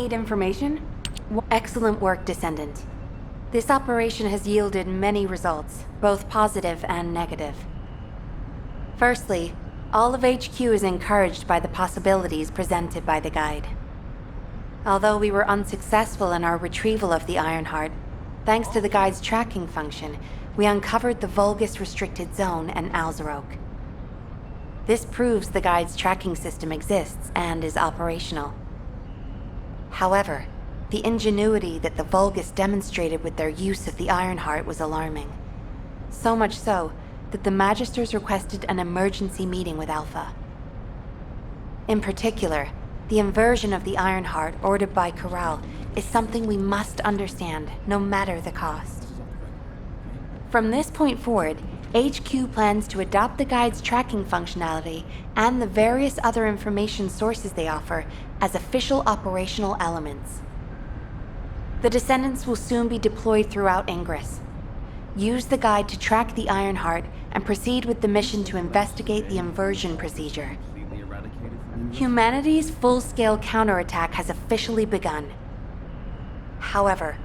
need information? Excellent work, Descendant. This operation has yielded many results, both positive and negative. Firstly, all of HQ is encouraged by the possibilities presented by the guide. Although we were unsuccessful in our retrieval of the Ironheart, thanks to the guide's tracking function, we uncovered the Vulgus restricted zone and Alzarok. This proves the guide's tracking system exists and is operational. However, the ingenuity that the Vulgus demonstrated with their use of the Ironheart was alarming. So much so that the Magisters requested an emergency meeting with Alpha. In particular, the inversion of the Ironheart ordered by Corral is something we must understand, no matter the cost. From this point forward, HQ plans to adopt the guide's tracking functionality and the various other information sources they offer as official operational elements. The Descendants will soon be deployed throughout Ingress. Use the guide to track the Ironheart and proceed with the mission to investigate the inversion procedure. Humanity's full-scale counterattack has officially begun. However,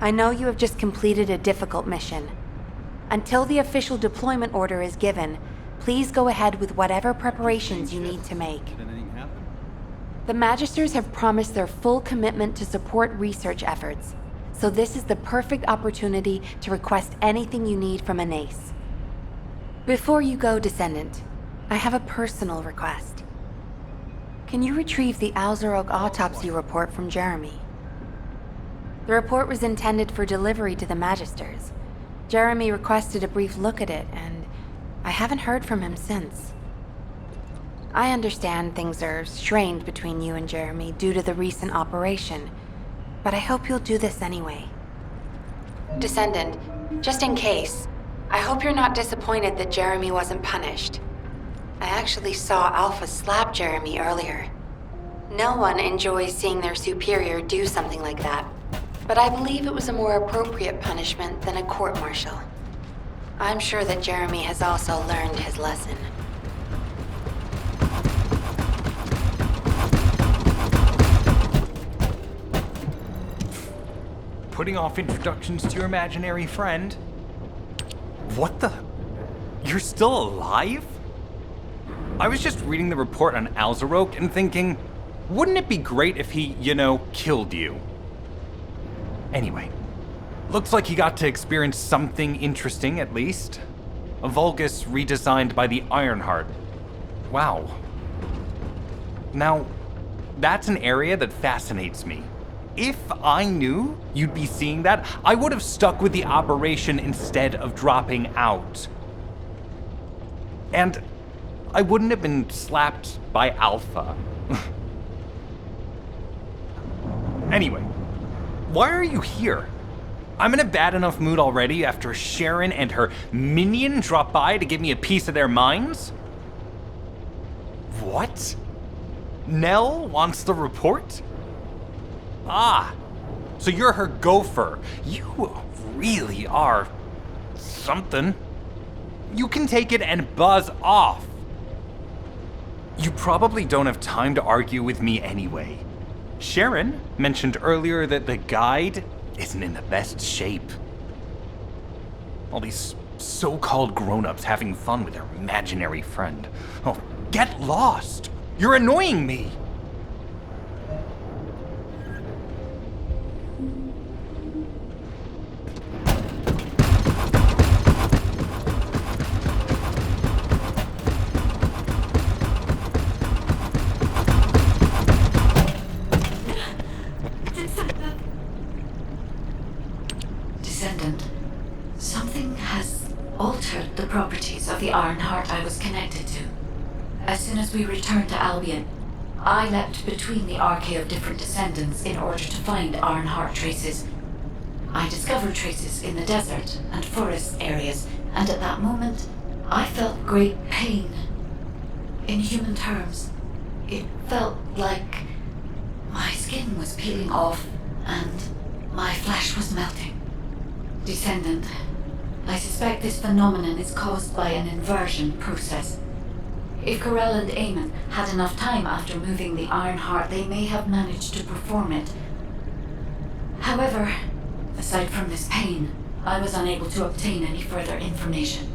I know you have just completed a difficult mission. Until the official deployment order is given, please go ahead with whatever preparations you need to make. The Magisters have promised their full commitment to support research efforts, so this is the perfect opportunity to request anything you need from an ace. Before you go, Descendant, I have a personal request. Can you retrieve the Alzarok autopsy report from Jeremy? The report was intended for delivery to the Magisters. Jeremy requested a brief look at it, and I haven't heard from him since. I understand things are strained between you and Jeremy due to the recent operation, but I hope you'll do this anyway. Descendant, just in case, I hope you're not disappointed that Jeremy wasn't punished. I actually saw Alpha slap Jeremy earlier. No one enjoys seeing their superior do something like that, but I believe it was a more appropriate punishment than a court-martial. I'm sure that Jeremy has also learned his lesson. Putting off introductions to your imaginary friend? What the? You're still alive? I was just reading the report on Alzarok and thinking, wouldn't it be great if he, killed you? Anyway, looks like he got to experience something interesting at least. A Vulgus redesigned by the Ironheart. Wow. Now, that's an area that fascinates me. If I knew you'd be seeing that, I would have stuck with the operation instead of dropping out. And I wouldn't have been slapped by Alpha. Anyway, why are you here? I'm in a bad enough mood already after Sharon and her minion drop by to give me a piece of their minds? What? Nell wants the report? Ah, so you're her gopher. You really are something. You can take it and buzz off. You probably don't have time to argue with me anyway. Sharon mentioned earlier that the guide isn't in the best shape. All these so-called grown-ups having fun with their imaginary friend. Oh, get lost! You're annoying me! Descendant, something has altered the properties of the Ironheart I was connected to. As soon as we returned to Albion, I leapt between the arcade of different descendants in order to find Ironheart traces. I discovered traces in the desert and forest areas, and at that moment, I felt great pain. In human terms, it felt like my skin was peeling off and my flesh was melting. Descendant, I suspect this phenomenon is caused by an inversion process. If Corell and Eamon had enough time after moving the Iron Heart, they may have managed to perform it. However, aside from this pain, I was unable to obtain any further information.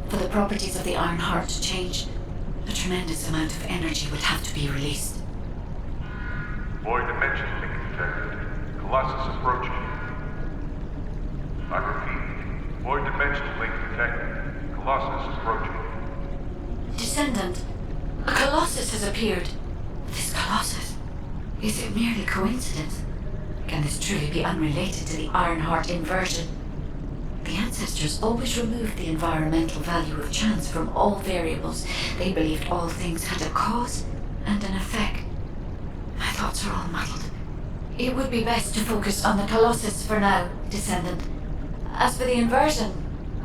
For the properties of the Iron Heart to change, a tremendous amount of energy would have to be released. Void dimension link detected. Colossus approaching. I repeat, void dimension link detected. Colossus approaching. Descendant, a Colossus has appeared. This Colossus, is it merely coincidence? Can this truly be unrelated to the Iron Heart inversion? The ancestors always removed the environmental value of chance from all variables. They believed all things had a cause and an effect. My thoughts are all muddled. It would be best to focus on the Colossus for now, Descendant. As for the inversion,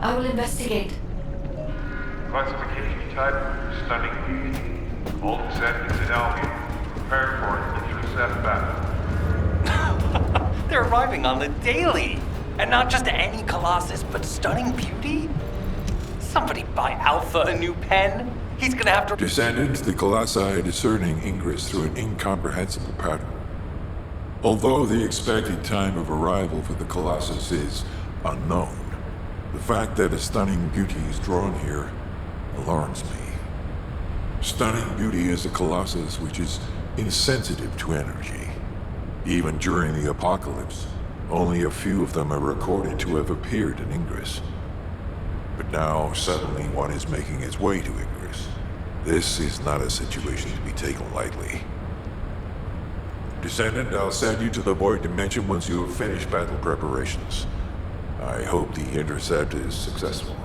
I will investigate. Classification type, stunning beauty. All descendants in Albion. Prepare for an intercept battle. They're arriving on the daily! And not just any Colossus, but stunning beauty? Somebody buy Alpha a new pen? He's gonna have to— Descendant, the Colossi are discerning ingress through an incomprehensible pattern. Although the expected time of arrival for the Colossus is unknown, the fact that a stunning beauty is drawn here alarms me. Stunning beauty is a Colossus which is insensitive to energy. Even during the apocalypse, only a few of them are recorded to have appeared in Ingress. But now, suddenly one is making its way to Ingress. This is not a situation to be taken lightly. Descendant, I'll send you to the Void Dimension once you have finished battle preparations. I hope the intercept is successful.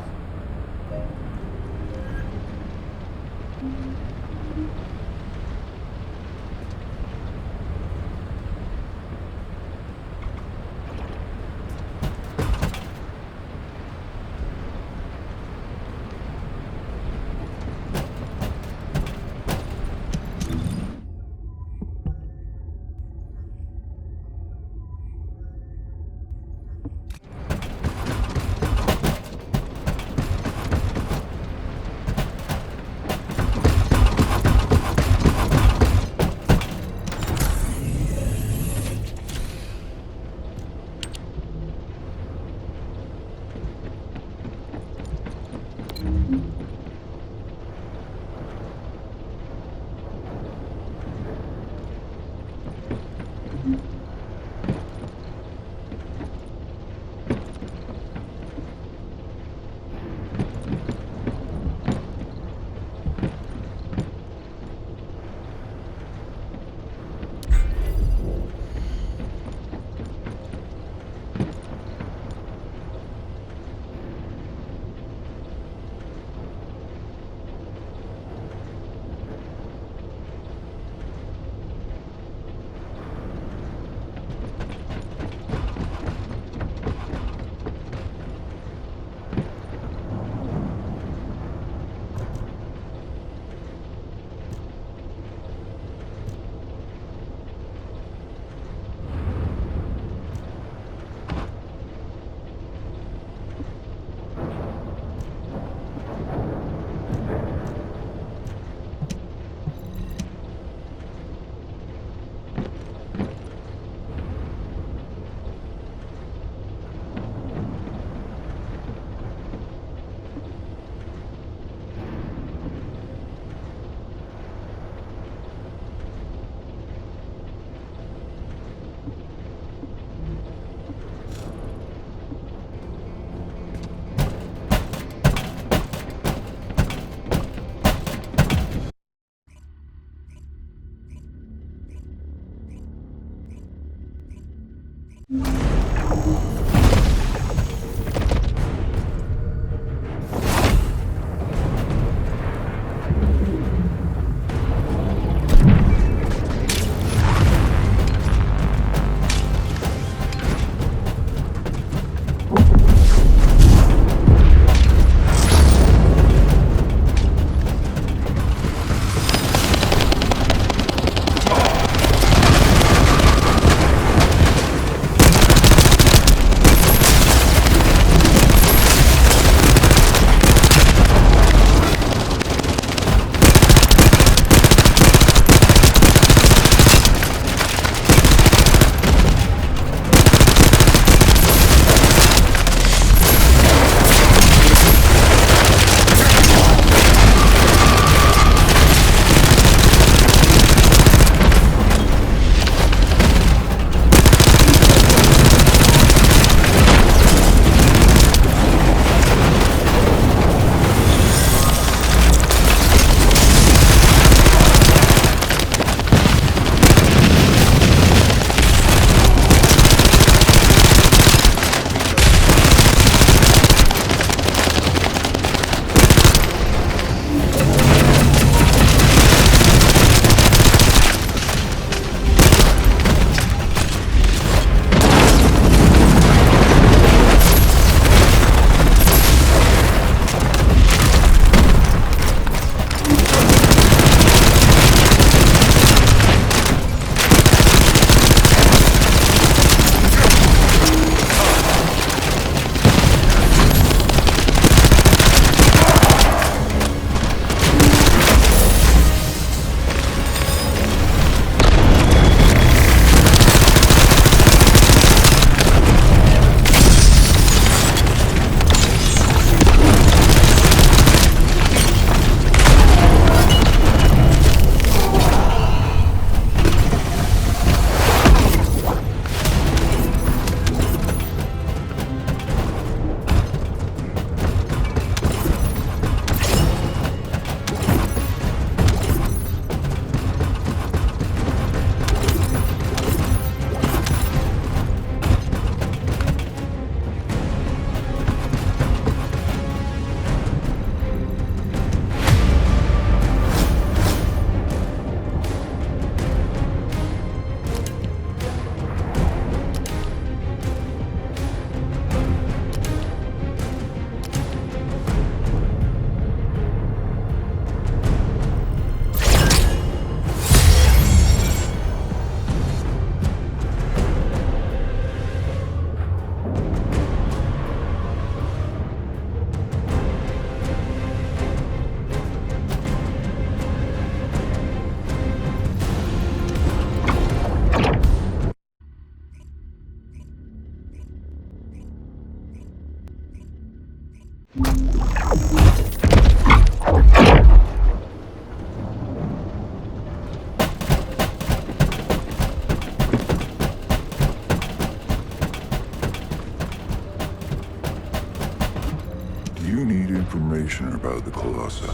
information about the Colossi.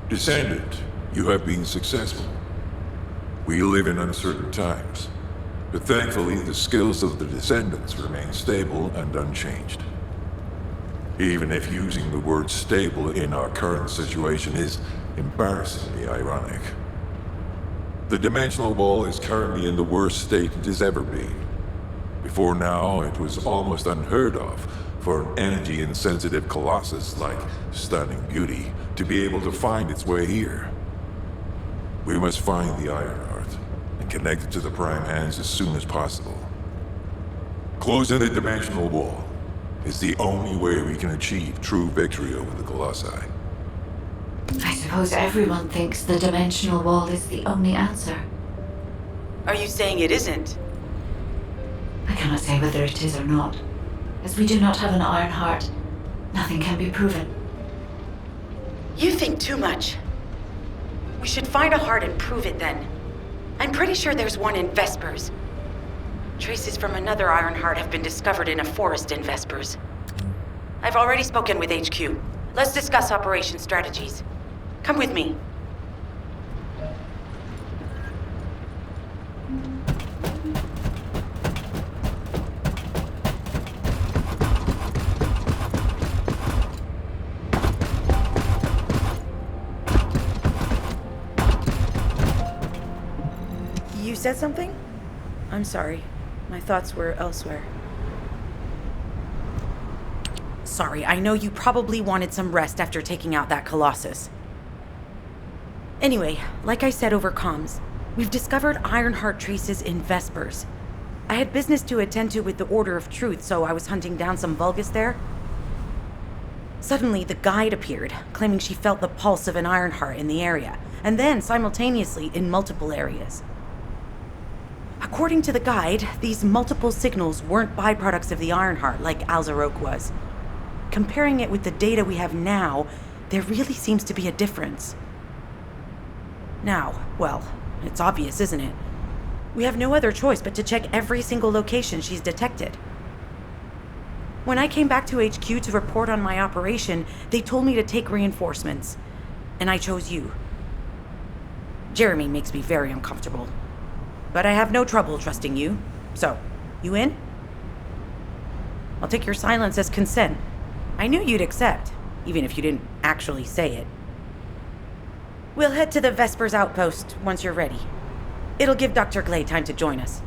Descendant, you have been successful. We live in uncertain times, but thankfully the skills of the Descendants remain stable and unchanged. Even if using the word stable in our current situation is embarrassingly ironic. The dimensional wall is currently in the worst state it has ever been. Before now, it was almost unheard of for an energy-insensitive colossus like Stunning Beauty to be able to find its way here. We must find the Ironheart and connect it to the Prime Hands as soon as possible. Closing the dimensional wall is the only way we can achieve true victory over the Colossi. I suppose everyone thinks the dimensional wall is the only answer. Are you saying it isn't? I cannot say whether it is or not. As we do not have an iron heart, nothing can be proven. You think too much. We should find a heart and prove it then. I'm pretty sure there's one in Vespers. Traces from another iron heart have been discovered in a forest in Vespers. I've already spoken with HQ. Let's discuss operation strategies. Come with me. You said something? I'm sorry. My thoughts were elsewhere. Sorry, I know you probably wanted some rest after taking out that Colossus. Anyway, like I said over comms, we've discovered Ironheart traces in Vespers. I had business to attend to with the Order of Truth, so I was hunting down some Vulgus there. Suddenly, the guide appeared, claiming she felt the pulse of an Ironheart in the area, and then simultaneously in multiple areas. According to the guide, these multiple signals weren't byproducts of the Ironheart like Alzaroke was. Comparing it with the data we have now, there really seems to be a difference. Now, well, it's obvious, isn't it? We have no other choice but to check every single location she's detected. When I came back to HQ to report on my operation, they told me to take reinforcements, and I chose you. Jeremy makes me very uncomfortable, but I have no trouble trusting you. So, you in? I'll take your silence as consent. I knew you'd accept, even if you didn't actually say it. We'll head to the Vespers outpost once you're ready. It'll give Dr. Glay time to join us.